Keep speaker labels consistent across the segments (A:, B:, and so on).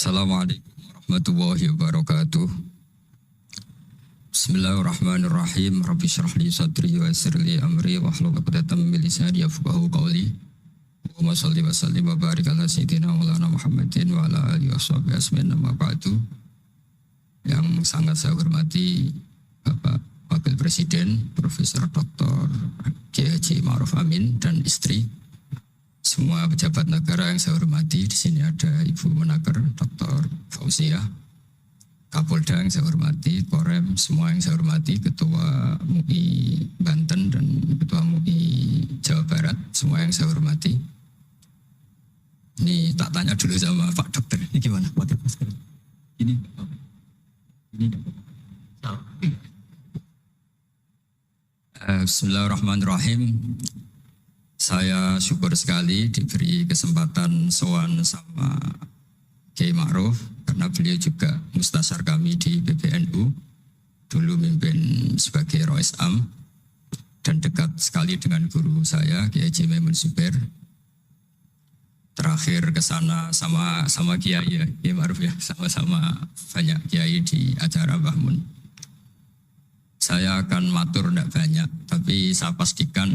A: Assalamualaikum warahmatullahi wabarakatuh. Bismillahirrahmanirrahim. Rabbi shrah li sadri wa yassir li amri wahlul 'uqdatam min lisani yafqahu qawli. Allahumma shalli wa sallim wa barik ala sayyidina Maulana Muhammadin wa ala alihi washabihi ajmain. Amma ba'du. Yang sangat saya hormati Bapak Wakil Presiden Profesor Dr. Haji Ma'ruf Amin dan istri, semua pejabat negara yang saya hormati. Di sini ada Ibu Menaker Dr. Fauzia, Kapolda yang saya hormati, Korem, semua yang saya hormati, Ketua MUI Banten dan Ketua MUI Jawa Barat, semua yang saya hormati. Ini tak tanya dulu sama Pak Dokter, ini gimana pakai masker? Ini Bismillahirrahmanirrahim. Saya syukur sekali diberi kesempatan sowan sama Kiai Ma'ruf, karena beliau juga mustasyar kami di PBNU, dulu mimpin sebagai Rois Am dan dekat sekali dengan guru saya Kiai Haji Maimun Zubair. Terakhir ke sana sama Kiai ya, Kiai Ma'ruf ya, sama-sama banyak Kiai di acara Mbah Mun. Saya akan matur tidak banyak, tapi saya pastikan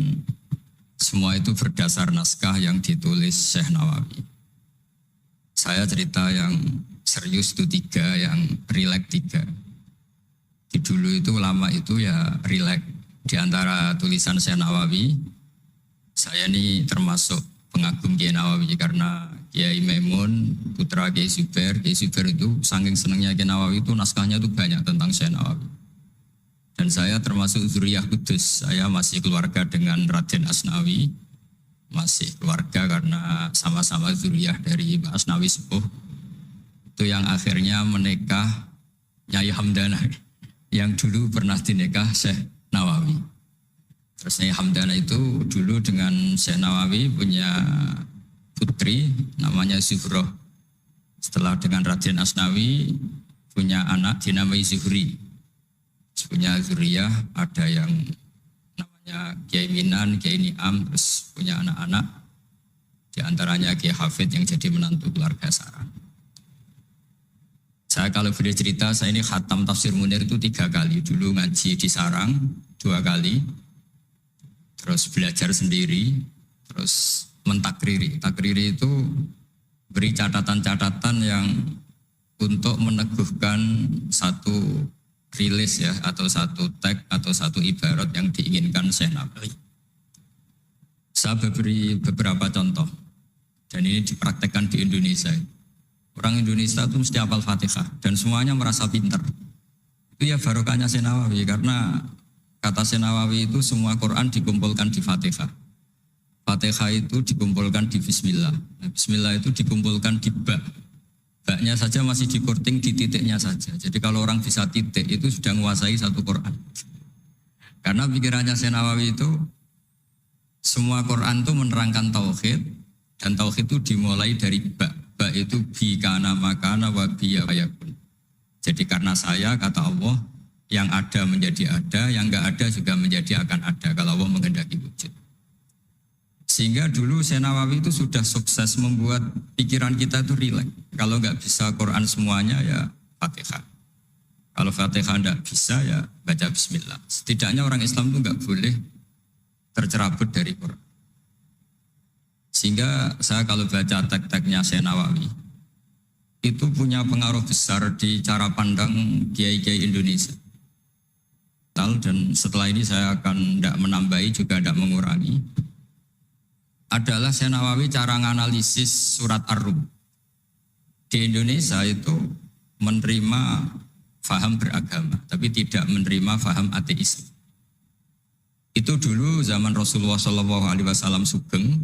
A: semua itu berdasar naskah yang ditulis Syekh Nawawi. Saya cerita yang serius itu 3, yang rileks 3. Di dulu itu lama itu ya rileks. Di antara tulisan Syekh Nawawi, saya ini termasuk pengagum Kiai Nawawi karena Kiai Maimun, putra Kiai Zubair itu saking senangnya Kiai Nawawi itu naskahnya itu banyak tentang Syekh Nawawi. Dan saya termasuk zuriyah kudus, saya masih keluarga dengan Raden Asnawi, masih keluarga karena sama-sama zuriyah dari Mbak Asnawi Sepuh. Itu yang akhirnya menikah Nyai Hamdana, yang dulu pernah dinikah Syekh Nawawi. Terus Nyai Hamdana itu dulu dengan Syekh Nawawi punya putri namanya Zuhroh. Setelah dengan Raden Asnawi punya anak dinamai Zuhri. Punya zuriyah, ada yang namanya Kiai Minan, Kiai Niam, terus punya anak-anak, di antaranya Kiai Hafid yang jadi menantu keluarga Sarang. Saya kalau boleh cerita, saya ini khatam Tafsir Munir itu 3 kali. Dulu ngaji di Sarang 2 kali, terus belajar sendiri, terus mentakriri. Takriri itu beri catatan-catatan yang untuk meneguhkan satu rilis ya, atau satu tag atau satu ibarat yang diinginkan Syekh Nawawi. Saya beri beberapa contoh dan ini dipraktekkan di Indonesia. Orang Indonesia itu mesti hafal Fatihah dan semuanya merasa pintar. Itu ya barokahnya Syekh Nawawi, karena kata Syekh Nawawi itu semua Quran dikumpulkan di Fatihah. Fatihah itu dikumpulkan di Bismillah. Bismillah itu dikumpulkan di Ba. Baknya saja masih dikorting di titiknya saja. Jadi kalau orang bisa titik itu sudah menguasai satu Quran. Karena pikirannya Syekh Nawawi itu semua Quran itu menerangkan tauhid, dan tauhid itu dimulai dari ba. Ba itu bi kana makana wa bi yakun. Jadi karena saya, kata Allah, yang ada menjadi ada, yang enggak ada juga menjadi akan ada kalau Allah menghendaki wujud. Sehingga dulu Syekh Nawawi itu sudah sukses membuat pikiran kita itu rileks. Kalau nggak bisa Quran semuanya ya Fatihah. Kalau Fatihah nggak bisa ya baca Bismillah. Setidaknya orang Islam itu nggak boleh tercerabut dari Quran. Sehingga saya kalau baca teks-teksnya Syekh Nawawi itu punya pengaruh besar di cara pandang kiai-kiai Indonesia. Dan setelah ini saya akan tidak menambahi juga tidak mengurangi. Adalah Syekh Nawawi cara menganalisis surat Ar-Rum. Di Indonesia itu menerima faham beragama, tapi tidak menerima faham ateis. Itu dulu zaman Rasulullah SAW sugeng,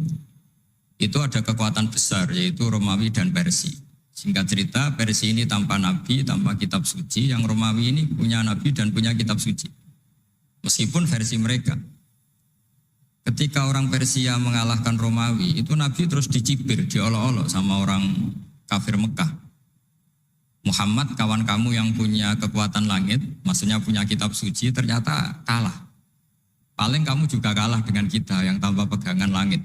A: itu ada kekuatan besar yaitu Romawi dan Persia. Singkat cerita, Persia ini tanpa nabi, tanpa kitab suci, yang Romawi ini punya nabi dan punya kitab suci. Meskipun versi mereka. Ketika orang Persia mengalahkan Romawi, itu Nabi terus dicibir, diolok-olok sama orang kafir Mekah. Muhammad, kawan kamu yang punya kekuatan langit, maksudnya punya kitab suci, ternyata kalah. Paling kamu juga kalah dengan kita yang tanpa pegangan langit.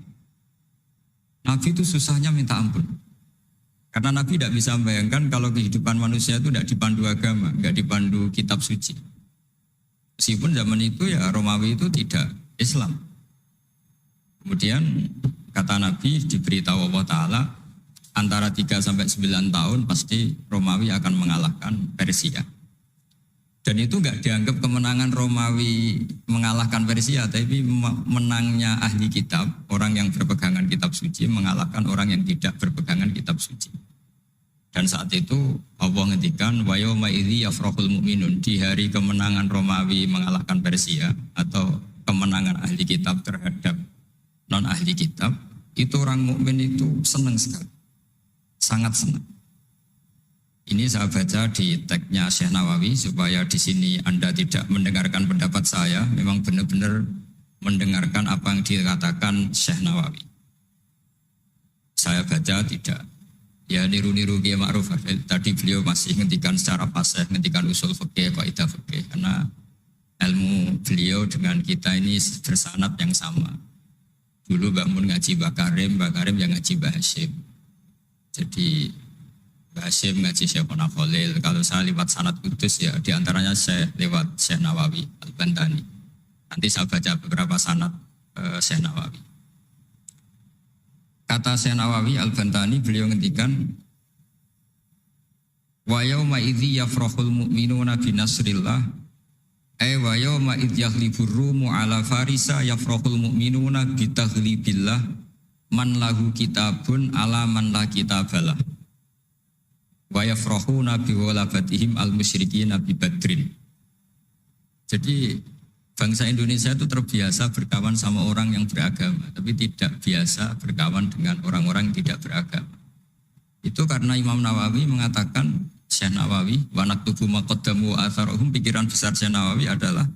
A: Nabi itu susahnya minta ampun. Karena Nabi tidak bisa membayangkan kalau kehidupan manusia itu tidak dipandu agama, tidak dipandu kitab suci. Meskipun zaman itu ya Romawi itu tidak Islam. Kemudian kata Nabi diberitahu Allah Ta'ala antara 3 sampai 9 tahun pasti Romawi akan mengalahkan Persia. Dan itu enggak dianggap kemenangan Romawi mengalahkan Persia, tapi menangnya ahli kitab, orang yang berpegangan kitab suci mengalahkan orang yang tidak berpegangan kitab suci. Dan saat itu Allah ngendikan wa yauma idzi yafrahul mu'minun, di hari kemenangan Romawi mengalahkan Persia atau kemenangan ahli kitab terhadap non ahli kitab, itu orang mukmin itu senang sekali. Sangat senang. Ini saya baca di tagnya Syekh Nawawi supaya di sini Anda tidak mendengarkan pendapat saya, memang benar-benar mendengarkan apa yang dikatakan Syekh Nawawi. Saya baca tidak ya niru-niru Kiai Ma'ruf. Tadi beliau masih ngendikan secara fasih, ngendikan usul fikih, kaidah fikih, karena ilmu beliau dengan kita ini bersanad yang sama. Dulu Mbak Mun ngaji Mbak Karim yang ngaji Mbak Hasyim. Jadi Mbak Hasyim ngaji Syekhona Khalil. Kalau saya lewat sanad kudus ya diantaranya saya lewat Syekh Nawawi Al-Bantani. Nanti saya baca beberapa sanad Syekh Nawawi. Kata Syekh Nawawi Al-Bantani, beliau ngendikan wa yauma idzi yafrahul mu'minuna bi nasrillah wa yauma idz yaghlibur rumu ala farisa yafrahul mu'minuna bi taghlibillah man lahu kitabun ala man la kitabalah wa yafrahuna bi walabatihim al-musyrikin bi badrin. Jadi bangsa Indonesia itu terbiasa berkawan sama orang yang beragama, tapi tidak biasa berkawan dengan orang-orang yang tidak beragama. Itu karena Imam Nawawi mengatakan, Syekh Nawawi, wa naktubu maqaddamu atharohum, pikiran besar Syekh Nawawi adalah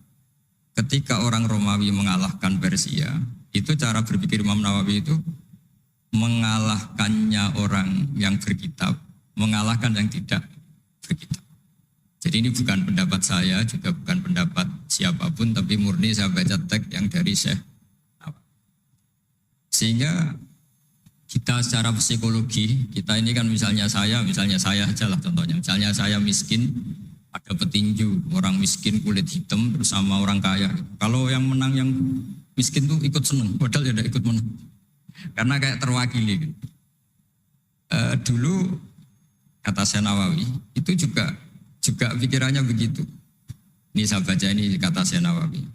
A: ketika orang Romawi mengalahkan Persia, itu cara berpikir Imam Nawawi itu mengalahkannya orang yang berkitab, mengalahkan yang tidak berkitab. Jadi ini bukan pendapat saya, juga bukan pendapat siapapun, tapi murni saya baca teks yang dari Syekh Nawawi. Sehingga kita secara psikologi, kita ini kan misalnya saya aja lah contohnya. Misalnya saya miskin, ada petinju, orang miskin kulit hitam bersama orang kaya. Kalau yang menang yang miskin tuh ikut seneng, padahal ya tidak ikut menang. Karena kayak terwakili gitu. Dulu kata Syekh Nawawi itu juga pikirannya begitu. Ini saya baca ini kata Syekh Nawawi.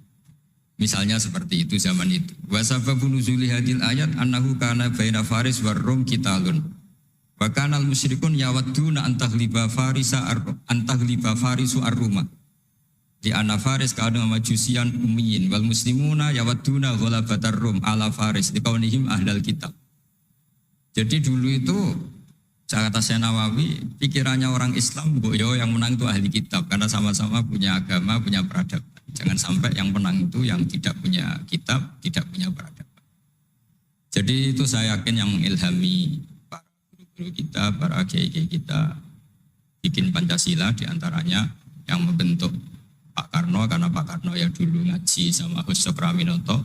A: Misalnya seperti itu zaman itu. Wa sababu nuzuli hadil ayat annahu kana baina Faris war Rum qitalun. Wa kana al musyrikun yawadduna antaghliba farisu ar-Ruma. Di anna Faris kana majusian ummiyin wal muslimuna yawadduna ghalabatar Rum ala Faris liqaunihim ahlal kitab. Jadi dulu itu kata Syekh Nawawi, pikirannya orang Islam, boyo yang menang itu ahli kitab karena sama-sama punya agama, punya peradaban. Jangan sampai yang menang itu yang tidak punya kitab, tidak punya peradaban. Jadi itu saya yakin yang mengilhami para guru-guru kita, para kiai-kiai kita bikin Pancasila, diantaranya yang membentuk Pak Karno, karena Pak Karno yang dulu ngaji sama Hussein Praminoto,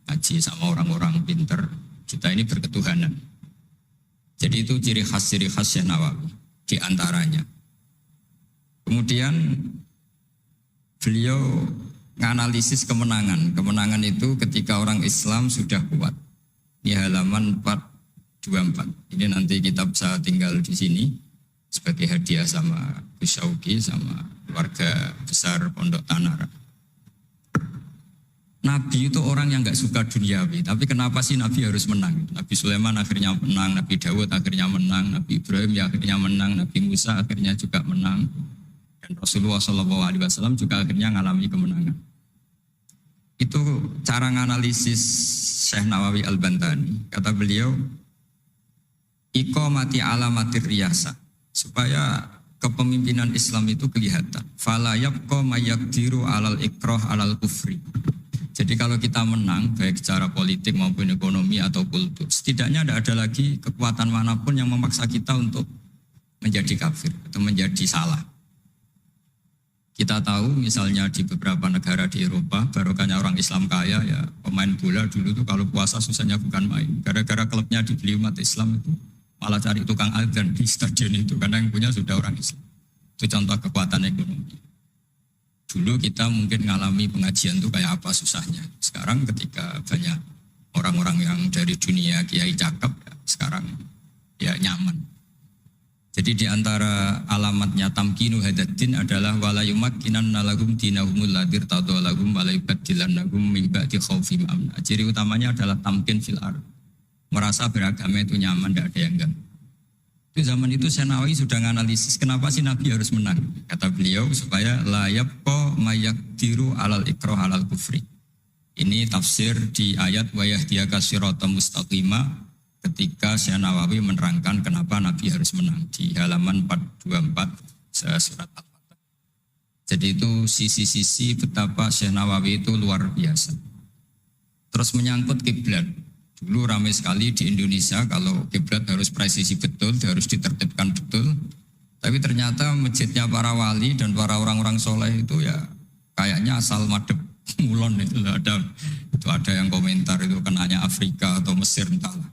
A: ngaji sama orang-orang pinter. Kita ini berketuhanan. Jadi itu ciri khas Syekh Nawawi di antaranya. Kemudian beliau menganalisis kemenangan. Kemenangan itu ketika orang Islam sudah kuat. Ini halaman 424. Ini nanti kita bisa tinggal di sini sebagai hadiah sama Gus Syauqi sama keluarga besar Pondok Tanara. Nabi itu orang yang nggak suka duniawi, tapi kenapa sih Nabi harus menang? Nabi Sulaiman akhirnya menang, Nabi Dawud akhirnya menang, Nabi Ibrahim ya akhirnya menang, Nabi Musa akhirnya juga menang, dan Rasulullah SAW juga akhirnya mengalami kemenangan. Itu cara menganalisis Syekh Nawawi Al-Bantani. Kata beliau, iqamati alamatir riyasa, supaya kepemimpinan Islam itu kelihatan. Fala yabqa mayaqdiru alal ikrah alal kufri. Jadi kalau kita menang, baik secara politik maupun ekonomi atau kultur, setidaknya tidak ada lagi kekuatan manapun yang memaksa kita untuk menjadi kafir atau menjadi salah. Kita tahu misalnya di beberapa negara di Eropa, barokahnya orang Islam kaya, ya pemain bola dulu tuh kalau puasa susahnya bukan main. Gara-gara klubnya dibeli umat Islam itu malah cari tukang adzan di stadion itu karena yang punya sudah orang Islam. Itu contoh kekuatan ekonomi. Dulu kita mungkin ngalami pengajian itu kayak apa susahnya. Sekarang ketika banyak orang-orang yang dari dunia kiai cakep, ya, sekarang ya nyaman. Jadi di antara alamatnya tamkinu hadatin adalah wala yumakkinanna lahum dinahumul ladzi tadallahum wa la yubaddilannahum min ba'di khaufihim amna. Ciri utamanya adalah tamkin fil ardh. Merasa beragama itu nyaman, tidak ada yang ganggu. Itu zaman itu Senawi sudah menganalisis kenapa sih Nabi harus menang. Kata beliau supaya la yabqa mayaqdiru alal ikrah alal kufri. Ini tafsir di ayat wa yahdiyaka siratan mustaqima. Ketika Syekh Nawawi menerangkan kenapa Nabi harus menang di halaman 424 surat Al-Fatah. Jadi itu sisi-sisi betapa Syekh Nawawi itu luar biasa. Terus menyangkut kiblat. Dulu ramai sekali di Indonesia kalau kiblat harus presisi betul, harus ditertibkan betul. Tapi ternyata masjidnya para wali dan para orang-orang soleh itu ya kayaknya asal madep mulon itu ada yang komentar itu kenanya Afrika atau Mesir entahlah.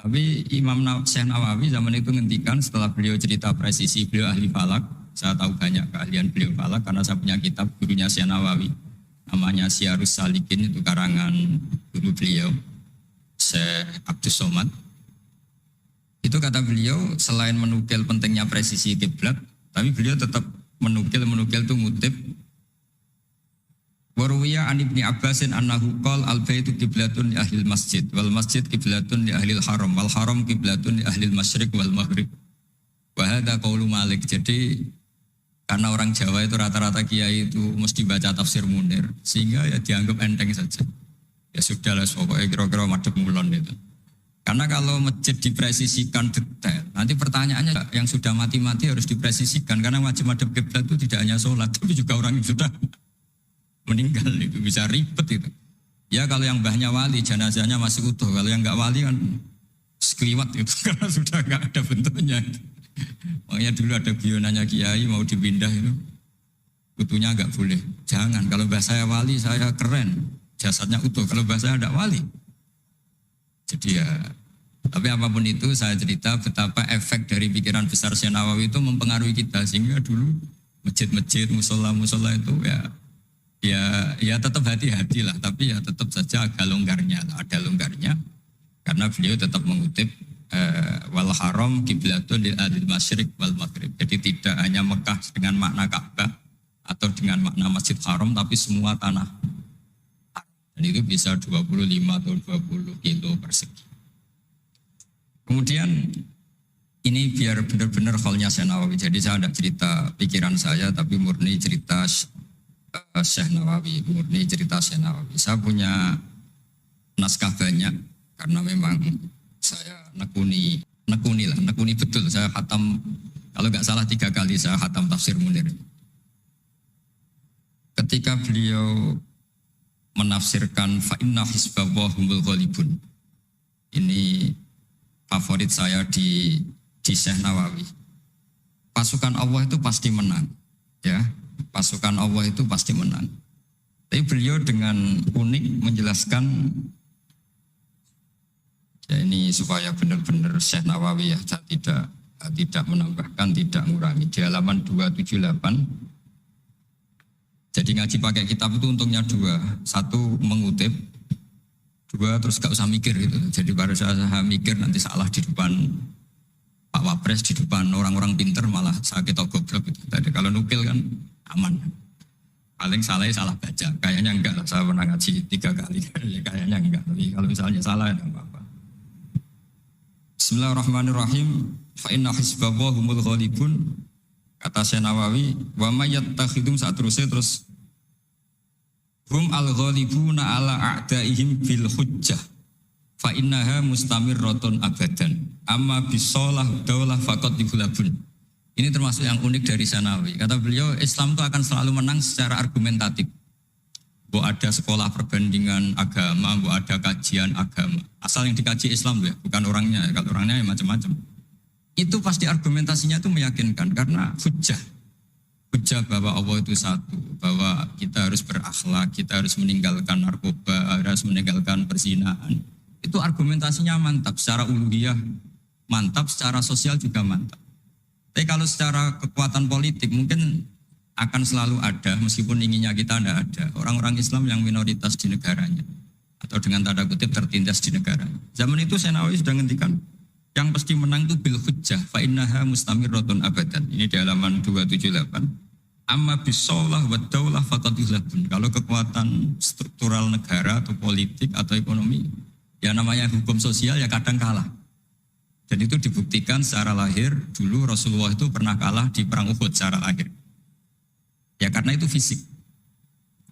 A: Tapi Imam Syekh Nawawi zaman itu ngendikan setelah beliau cerita presisi, beliau ahli falak. Saya tahu banyak keahlian beliau falak karena saya punya kitab gurunya Syekh Nawawi. Namanya Syarus Salikin, itu karangan guru beliau, Syekh Abdus Somad. Itu kata beliau selain menukil pentingnya presisi kiblat, tapi beliau tetap menukil itu ngutip Waruwiya an Ibni Abbasin annahu qol al-baitu qiblatun li ahlil masjid wal masjid qiblatun li ahlil haram wal haram qiblatun li ahlil masyriq wal maghrib. Wa hadza qaulu Malik. Jadi karena orang Jawa itu rata-rata kiai itu mesti baca tafsir Munir sehingga ya dianggap enteng saja. Ya sudahlah pokoknya kira-kira madhep mulon itu. Karena kalau masjid dipresisikan detail, nanti pertanyaannya yang sudah mati-mati harus dipresisikan karena wajib madhep kiblat itu tidak hanya sholat tapi juga orang yang sudah meninggal itu bisa ribet itu. Ya kalau yang mbahnya wali jenazahnya masih utuh, kalau yang enggak wali kan sekliwat itu karena sudah enggak ada bentuknya. Makanya dulu ada guyonannya kiai mau dipindah itu utuhnya enggak boleh. Jangan, kalau mbah saya wali saya keren, jasadnya utuh. Kalau mbah saya enggak wali. Jadi ya, tapi apapun itu saya cerita betapa efek dari pikiran besar Syekh Nawawi itu mempengaruhi kita sehingga dulu masjid-masjid, musola-musola itu ya tetap hati-hati lah, tapi ya tetap saja agak longgarnya lah, ada longgarnya karena beliau tetap mengutip wal haram qiblatun lil adil masyriq wal maghrib. Jadi tidak hanya Mekah dengan makna Ka'bah atau dengan makna Masjid Haram tapi semua tanah. Dan itu bisa 25 atau 20 kilo persegi. Kemudian ini biar benar-benar halnya Syekh Nawawi. Jadi saya tidak cerita pikiran saya tapi murni cerita Syekh Nawawi, murni cerita Syekh Nawawi. Saya punya naskah banyak karena memang saya nekuni betul. Saya khatam, kalau nggak salah 3 kali saya khatam tafsir Munir. Ketika beliau menafsirkan fa inna hizballah humul ghalibun. Ini favorit saya di Syekh Nawawi. Pasukan Allah itu pasti menang, ya. Pasukan Allah itu pasti menang. Tapi beliau dengan unik menjelaskan ya ini supaya benar-benar Syekh Nawawi ya tidak menambahkan, tidak mengurangi. Di halaman 278. Jadi ngaji pakai kitab itu untungnya 2. 1 mengutip, 2 terus gak usah mikir gitu. Jadi pada saat saya mikir nanti salah di depan Pak Wapres, di depan orang-orang pinter malah saya kita goblok gitu. Jadi kalau nukil kan aman. Paling salahnya salah baca. Kayaknya enggak lah, saya pernah ngaji 3 kali. Kayaknya enggak. Tapi kalau misalnya salah ya enggak apa-apa. Bismillahirrahmanirrahim. Fa inna hizballah humul ghalibun. Kata Syekh Nawawi, wa may yattakhidum terus hum al-ghalibuna ala a'daihim bil hujjah. Fa innaha mustamirratun abadan. Amma bisolah daulah faqad dibulabun. Ini termasuk yang unik dari Syekh Nawawi. Kata beliau, Islam itu akan selalu menang secara argumentatif. Bu ada sekolah perbandingan agama, bu ada kajian agama. Asal yang dikaji Islam ya, bukan orangnya. Kalau orangnya ya macam-macam. Itu pasti argumentasinya itu meyakinkan karena hujjah bahwa Allah itu satu, bahwa kita harus berakhlak, kita harus meninggalkan narkoba, harus meninggalkan perzinahan. Itu argumentasinya mantap secara uluhiyah mantap, secara sosial juga mantap. Tapi kalau secara kekuatan politik mungkin akan selalu ada, meskipun inginnya kita tidak ada, orang-orang Islam yang minoritas di negaranya. Atau dengan tanda kutip tertindas di negaranya. Zaman itu Senawi sudah ngendikan, yang pasti menang itu bil hujjah, fa innaha mustamirratun abadan. Ini di halaman 278. Amma bisawlah wa daulah faqad ihlabun. Kalau kekuatan struktural negara atau politik atau ekonomi, ya namanya hukum sosial ya kadang kalah. Dan itu dibuktikan secara lahir. Dulu Rasulullah itu pernah kalah di perang Uhud secara lahir. Ya karena itu fisik.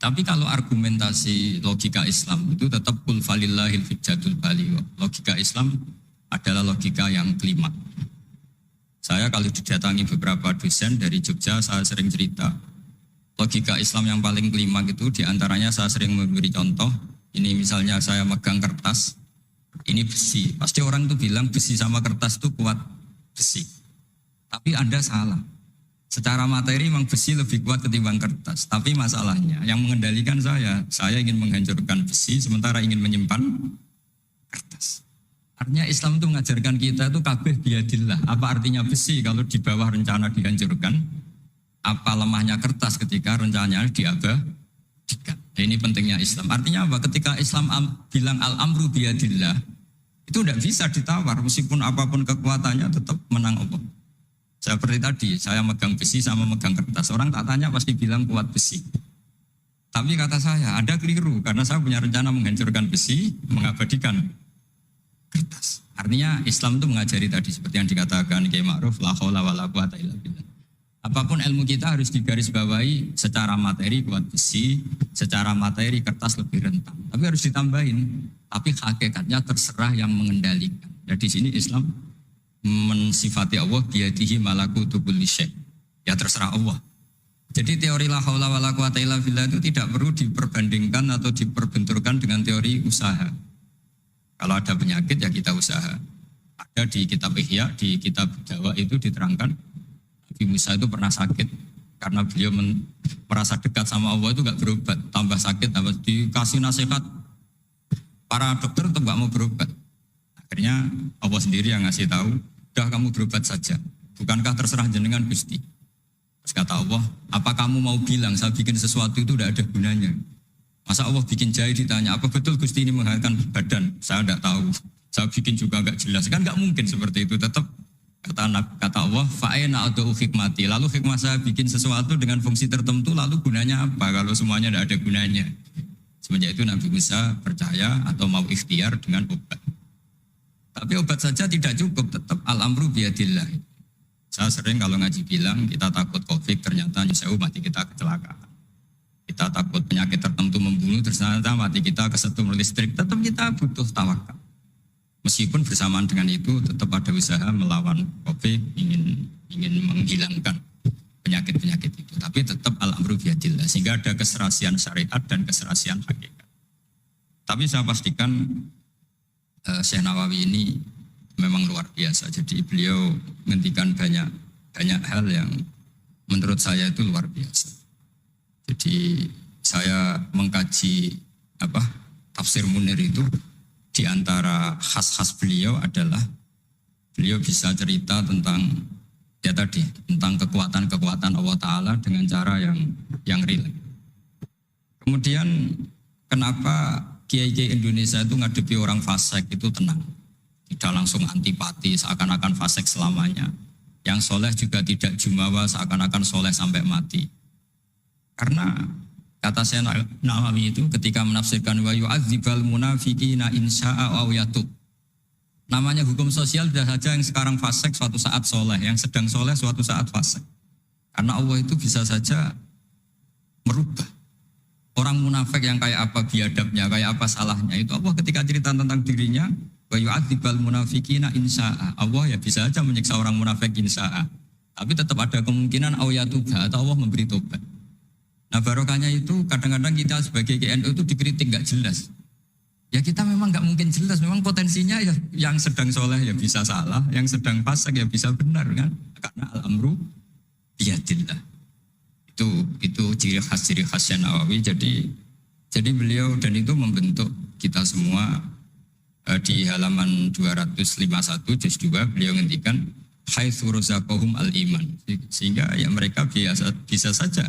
A: Tapi kalau argumentasi logika Islam itu tetap kul falillahil hujjatul baligh. Logika Islam adalah logika yang kelima. Saya kalau didatangi beberapa dosen dari Jogja, saya sering cerita logika Islam yang paling kelima itu diantaranya saya sering memberi contoh. Ini misalnya saya megang kertas, ini besi. Pasti orang itu bilang besi sama kertas itu kuat besi. Tapi Anda salah. Secara materi memang besi lebih kuat ketimbang kertas. Tapi masalahnya yang mengendalikan saya ingin menghancurkan besi sementara ingin menyimpan kertas. Artinya Islam itu mengajarkan kita itu kabeh biadillah. Apa artinya besi kalau di bawah rencana dihancurkan? Apa lemahnya kertas ketika rencananya diabadikan? Nah, ini pentingnya Islam. Artinya apa? Ketika Islam bilang al-amru biadillah, itu tidak bisa ditawar. Meskipun apapun kekuatannya tetap menang Allah. Seperti tadi, saya megang besi sama megang kertas. Orang tak tanya pasti bilang kuat besi. Tapi kata saya, Anda keliru. Karena saya punya rencana menghancurkan besi, mengabadikan kertas. Artinya Islam itu mengajari tadi seperti yang dikatakan Kiai Ma'ruf la haula wala quwata illa billah. Apapun ilmu kita harus digarisbawahi secara materi kuat besi, secara materi kertas lebih rentan. Tapi harus ditambahin, tapi hakikatnya terserah yang mengendalikan. Jadi di sini Islam mensifati Allah biyadihi malakutu kulli syai'. Ya terserah Allah. Jadi teori la haula wala quwata illa billah itu tidak perlu diperbandingkan atau diperbenturkan dengan teori usaha. Kalau ada penyakit ya kita usaha. Ada di kitab Ihya, di kitab Dawa itu diterangkan Nabi Musa itu pernah sakit karena beliau merasa dekat sama Allah itu gak berobat, tambah sakit, tambah dikasih nasihat. Para dokter tetap gak mau berobat. Akhirnya Allah sendiri yang ngasih tahu, udah kamu berobat saja. Bukankah terserah jenengan Gusti? Terus kata Allah, apa kamu mau bilang saya bikin sesuatu itu udah ada gunanya? Masa Allah bikin jahe ditanya, apa betul Gusti ini menghadirkan badan? Saya tidak tahu. Saya bikin juga enggak jelas. Kan enggak mungkin seperti itu. Tetap kata Allah, fa'ena adu hikmati. Lalu hikmah saya bikin sesuatu dengan fungsi tertentu, lalu gunanya apa? Kalau semuanya tidak ada gunanya. Semenjak itu Nabi Musa percaya atau mau ikhtiar dengan obat. Tapi obat saja tidak cukup. Tetap al-amru biyadillah. Saya sering kalau ngaji bilang, kita takut COVID, ternyata nyusahu mati kita kecelakaan. Kita takut penyakit tertentu membunuh, ternyata mati kita kesetrum listrik. Tetap kita butuh tawakal. Meskipun bersamaan dengan itu tetap ada usaha melawan COVID, ingin menghilangkan penyakit-penyakit itu. Tapi tetap al-amru biyadillah. Sehingga ada keserasian syariat dan keserasian hakikat. Tapi saya pastikan Syekh Nawawi ini memang luar biasa. Jadi beliau menghentikan banyak hal yang menurut saya itu luar biasa. Jadi saya mengkaji tafsir Munir itu di antara khas-khas beliau adalah beliau bisa cerita tentang tentang kekuatan Allah Ta'ala dengan cara yang real. Kemudian kenapa kiai-kiai Indonesia itu ngadepi orang fasik itu tenang, tidak langsung antipati seakan-akan fasik selamanya. Yang soleh juga tidak jumawa seakan-akan soleh sampai mati. Karena kata Syekh Nawawi itu ketika menafsirkan wa yu'adzibal munafiqina insya'a aw yatub. Namanya hukum sosial sudah saja yang sekarang fasik suatu saat soleh, yang sedang soleh suatu saat fasik. Karena Allah itu bisa saja merubah. Orang munafik yang kayak apa biadabnya, kayak apa salahnya, itu Allah ketika cerita tentang dirinya wa yu'adzibal munafiqina insya'a. Allah ya bisa saja menyiksa orang munafik insya'a. Tapi tetap ada kemungkinan aw yatuba atau Allah memberi tobat. Nah barokahnya itu kadang-kadang kita sebagai GNU itu dikritik gak jelas. Ya kita memang gak mungkin jelas, memang potensinya ya yang sedang soleh ya bisa salah, yang sedang fasik ya bisa benar kan. Karena al-amru biyadillah. Itu ciri khas Nawawi. Jadi beliau dan itu membentuk kita semua di halaman 251 juz 2 beliau ngendikan haitsu razaqahum al-iman, sehingga ya mereka bisa saja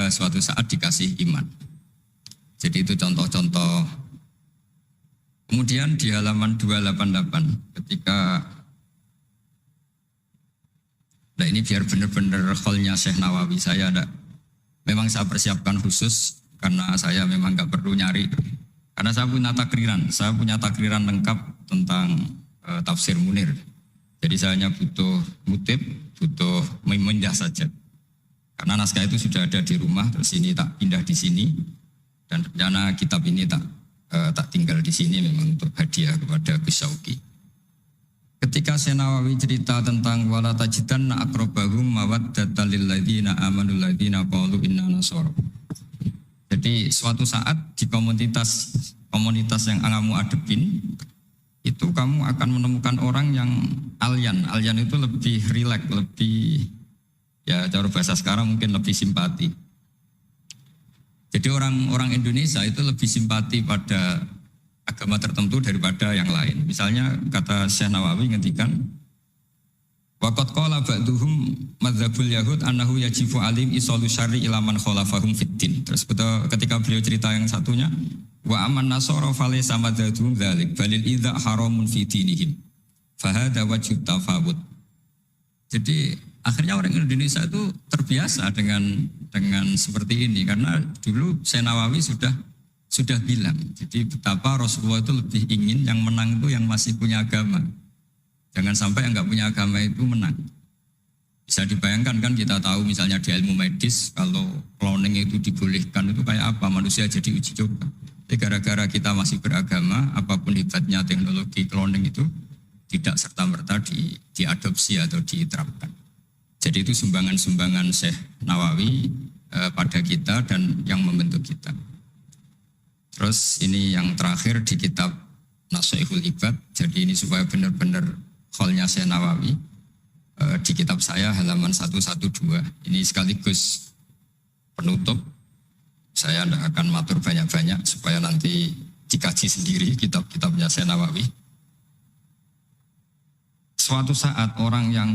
A: suatu saat dikasih iman. Jadi itu contoh-contoh. Kemudian di halaman 288 ketika nah ini biar benar-benar kholnya Syekh Nawawi, memang saya persiapkan khusus karena saya memang nggak perlu nyari, karena saya punya takriran lengkap tentang tafsir Munir. Jadi saya hanya butuh mutib, butuh memindah saja. Karena naskah itu sudah ada di rumah, terus ini tak pindah di sini, dan rencana kitab ini tak tinggal di sini memang untuk hadiah kepada Gus Syauqi. Ketika Syekh Nawawi cerita tentang wala tajidanna aqrabahum mawaddatan lil ladzina amanu ladzina qalu inna nasara. Jadi suatu saat di komunitas yang kamu adepin itu kamu akan menemukan orang yang alyan. Alyan itu lebih rileks, lebih ya cara bahasa sekarang mungkin lebih simpati. Jadi orang Indonesia itu lebih simpati pada agama tertentu daripada yang lain. Misalnya kata Syekh Nawawi ngendikan waqad qala ba'duhum madzhabul yahud annahu yajibu alim isalu syarri ila man khalafahum fiddin. Terus ketika beliau cerita yang satunya wa aman nasara falaysa madzhabum dzalik balil idza haramun fi dinihim fa hadza wajhu tafawut. Jadi akhirnya orang Indonesia itu terbiasa dengan seperti ini, karena dulu Syekh Nawawi sudah bilang, jadi betapa Rasulullah itu lebih ingin yang menang itu yang masih punya agama. Jangan sampai yang nggak punya agama itu menang. Bisa dibayangkan kan, kita tahu misalnya di ilmu medis kalau cloning itu dibolehkan itu kayak apa, manusia jadi uji coba. Tapi gara-gara kita masih beragama, apapun hebatnya teknologi cloning itu tidak serta-merta diadopsi atau diterapkan. Jadi itu sumbangan-sumbangan Syekh Nawawi pada kita dan yang membentuk kita. Terus ini yang terakhir di kitab Nashihul Ibad. Jadi ini supaya benar-benar kholnya Syekh Nawawi. Di kitab saya halaman 112. Ini sekaligus penutup. Saya tidak akan matur banyak-banyak supaya nanti dikaji sendiri kitab-kitabnya Syekh Nawawi. Suatu saat orang yang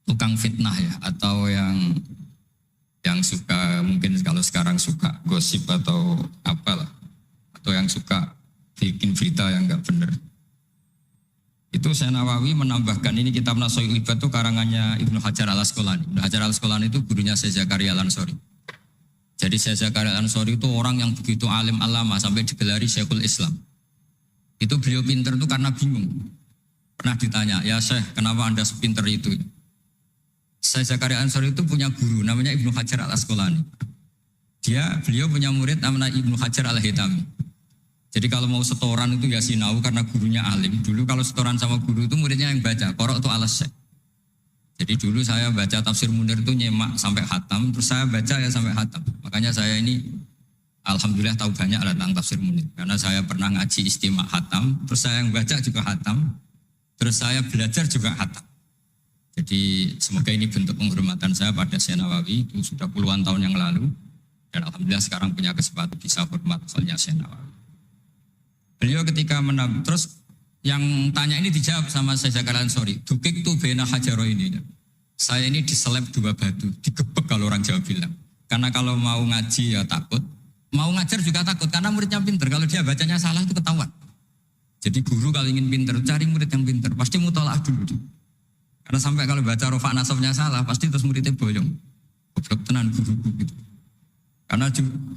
A: tukang fitnah ya, atau yang suka, mungkin kalau sekarang suka gosip atau apalah, atau yang suka bikin berita yang enggak benar. Itu Syekh Nawawi menambahkan, ini kitab Nashihul Ibad itu karangannya Ibnu Hajar al-Asqalani. Ibnu Hajar al-Asqalani itu gurunya Syekh Zakaria al-Ansori. Jadi Syekh Zakaria al-Ansori itu orang yang begitu alim alama sampai digelari Syekhul Islam. Itu beliau pinter itu karena bingung. Pernah ditanya, ya Syekh, kenapa Anda sepinter itu? Syekh Zakaria al-Ansori itu punya guru namanya Ibnu Hajar al-Asqalani. Beliau punya murid namanya Ibnu Hajar al-Hitami. Jadi kalau mau setoran itu ya sinau karena gurunya alim. Dulu kalau setoran sama guru itu muridnya yang baca, korok itu alas Syekh. Jadi dulu saya baca tafsir Munir itu nyemak sampai khatam, terus saya baca ya sampai khatam. Makanya saya ini alhamdulillah tahu banyak tentang tafsir Munir. Karena saya pernah ngaji istimak khatam, terus saya yang baca juga khatam, terus saya belajar juga khatam. Jadi semoga ini bentuk penghormatan saya pada Syekh Nawawi, itu sudah puluhan tahun yang lalu. Dan alhamdulillah sekarang punya kesempatan bisa hormat soalnya Syekh Nawawi. Beliau ketika terus yang tanya ini dijawab sama Syekh Zakaria al-Ansori. Dukik tu bena hajaro ini. Saya ini diseleb 2 batu, digebek kalau orang Jawa bilang. Karena kalau mau ngaji ya takut, mau ngajar juga takut karena muridnya pinter. Kalau dia bacanya salah itu ketahuan. Jadi guru kalau ingin pinter, cari murid yang pinter, pasti mutolaah dulu. Karena sampai kalau baca rofa nasabnya salah, pasti terus muridnya boyong. Goblok tenan guru-guru gitu.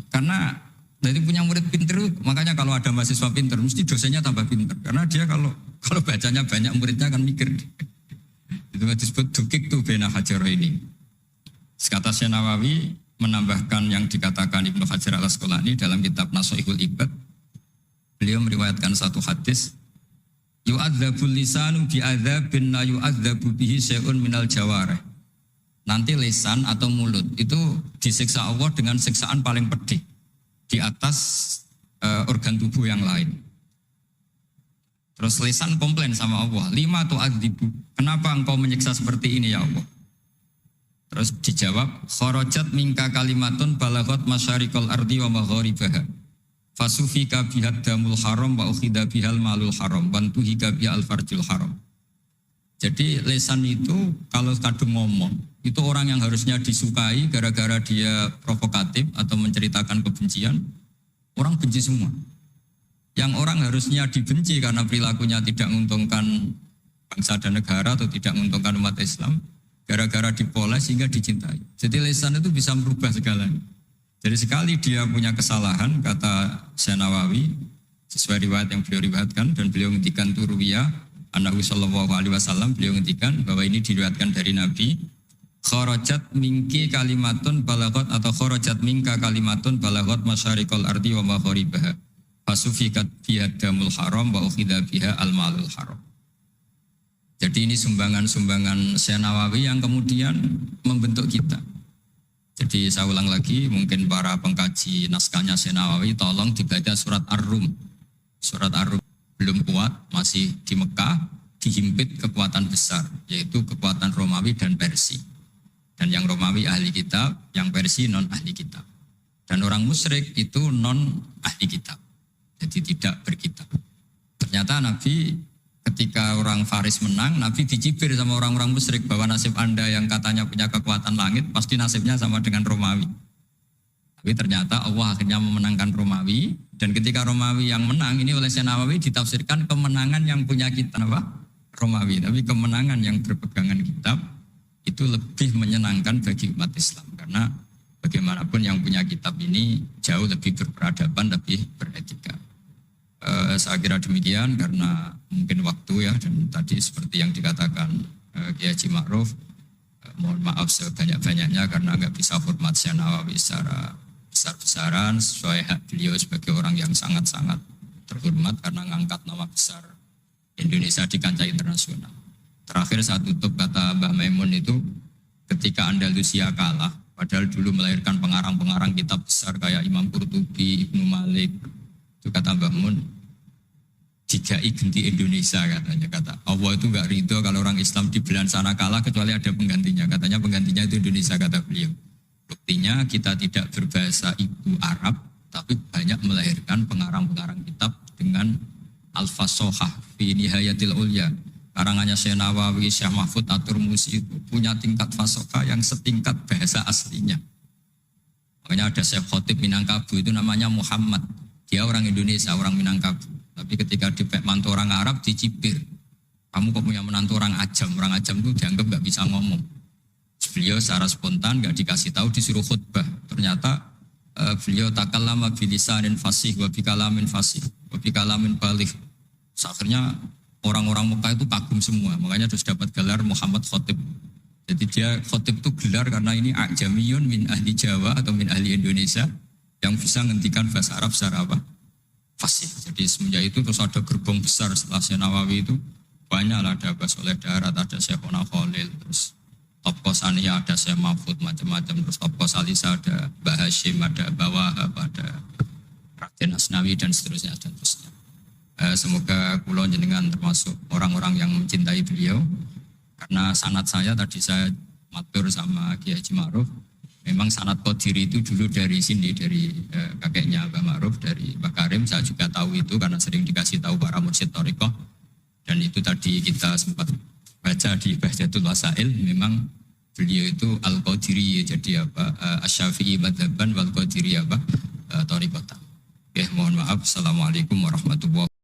A: Karena dari punya murid pinter, makanya kalau ada mahasiswa pinter, mesti dosennya tambah pinter. Karena dia kalau bacanya banyak, muridnya akan mikir. Itu disebut dukik tu bena hajaro ini. Kata Syekh Nawawi menambahkan yang dikatakan Ibnu Hajar al-Asqalani dalam kitab Nashihul Ibad. Beliau meriwayatkan satu hadis. Yu'adzabul lisanu bi'adzabin la yu'adzabu bihi syai'un minal jawarih. Nanti lisan atau mulut itu disiksa Allah dengan siksaan paling pedih di atas organ tubuh yang lain. Terus lisan komplain sama Allah, 5 tu'adzibu, kenapa engkau menyiksa seperti ini ya Allah? Terus dijawab, kharajat minka kalimatun balaghat masyariqal ardi wa magharibaha. Fasufika bihad damul haram wa ukhida bihal malul haram wantuhika bihal farjul haram. Jadi lesan itu kalau kadung ngomong, itu orang yang harusnya disukai gara-gara dia provokatif atau menceritakan kebencian, orang benci semua. Yang orang harusnya dibenci karena perilakunya tidak menguntungkan bangsa dan negara atau tidak menguntungkan umat Islam, gara-gara dipoles sehingga dicintai. Jadi lesan itu bisa merubah segalanya. Jadi sekali dia punya kesalahan, kata Syekh Nawawi, sesuai riwayat yang beliau riwayatkan, dan beliau ngendikan turuwiyah, Nabi sallallahu alaihi wasallam, beliau ngendikan bahwa ini diriwayatkan dari Nabi, kharajat minki kalimatun balagot atau kharajat minka kalimatun balagot masyariqal ardi wa magharibaha fasufikat biha damul haram wa ukhidha biha al malul haram. Jadi ini sumbangan-sumbangan Syekh Nawawi yang kemudian membentuk kita. Jadi saya ulang lagi, mungkin para pengkaji naskahnya Syekh Nawawi tolong dibaca surat Ar-Rum. Surat Ar-Rum belum kuat, masih di Mekah, dihimpit kekuatan besar, yaitu kekuatan Romawi dan Persia. Dan yang Romawi ahli kitab, yang Persia non ahli kitab. Dan orang musyrik itu non ahli kitab, jadi tidak berkitab. Ternyata Nabi ketika orang Faris menang, Nabi dicibir sama orang-orang musyrik bahwa nasib Anda yang katanya punya kekuatan langit, pasti nasibnya sama dengan Romawi. Tapi ternyata Allah akhirnya memenangkan Romawi, dan ketika Romawi yang menang, ini oleh Syekh Nawawi ditafsirkan kemenangan yang punya kitab apa? Romawi. Tapi kemenangan yang berpegangan kitab itu lebih menyenangkan bagi umat Islam, karena bagaimanapun yang punya kitab ini jauh lebih berperadaban, lebih beretika. Saya kira demikian karena mungkin waktu ya, dan tadi seperti yang dikatakan Kiai Haji Ma'ruf, mohon maaf sebanyak-banyaknya karena nggak bisa hormat Syekh Nawawi secara besar-besaran sesuai hak beliau sebagai orang yang sangat-sangat terhormat karena ngangkat nama besar Indonesia di kancah internasional. Terakhir saya tutup kata Mbah Maimun itu, ketika Andalusia kalah, padahal dulu melahirkan pengarang-pengarang kitab besar kayak Imam Qurtubi, Ibnu Malik, itu kata Mbah Mun, dijai ganti Indonesia katanya. Kata Allah itu nggak ridho kalau orang Islam di belahan sana kalah kecuali ada penggantinya. Katanya penggantinya itu Indonesia, kata beliau. Buktinya kita tidak berbahasa ibu Arab, tapi banyak melahirkan pengarang-pengarang kitab dengan al-fasohah fi nihayatil ulya. Karangannya Syekh Nawawi, Syekh Mahfud At-Turmusi itu punya tingkat fasohah yang setingkat bahasa aslinya. Makanya ada Syekh Khotib Minangkabau itu namanya Muhammad. Dia orang Indonesia, orang Minangkabau. Tapi ketika dipek mantu orang Arab dicibir. Kamu kok punya menantu orang Ajam? Orang Ajam itu dianggap nggak bisa ngomong. Beliau secara spontan nggak dikasih tahu, disuruh khutbah. Ternyata beliau takallama bilisanin fasih wa bikalamin fasih wa bikalamin baligh. Akhirnya orang-orang Mekah itu kagum semua. Makanya terus dapat gelar Muhammad Khotib. Jadi dia Khotib itu gelar karena ini ajamiyun min ahli Jawa atau min ahli Indonesia yang bisa menghentikan bahasa Arab secara apa? Fasih. Jadi semenjak itu terus ada gerbong besar setelah Syekh Nawawi itu banyak lah, ada Mbah Soleh Darat, ada Syekh Ona Khalil, terus Top Kosania ada Syekh Mahfud, macam-macam, terus Top Kosalisa ada Mbah Hashim, ada Mbah Wahab, ada Raden Asnawi dan seterusnya dan seterusnya. Semoga kula jenengan termasuk orang-orang yang mencintai beliau, karena sanad saya tadi saya matur sama Kiai Haji Ma'ruf. Memang sanad Qadiri itu dulu dari sini, dari kakeknya Mbah Ma'ruf, dari Mbah Karim. Saya juga tahu itu karena sering dikasih tahu para mursyid thariqah. Dan itu tadi kita sempat baca di Bahjatul Wasail, memang beliau itu Al-Qadiri, jadi apa? Asy-Syafi'i madzhaban wal Qadiri apa? Thariqatan. Oke, mohon maaf. Assalamualaikum warahmatullahi wabarakatuh.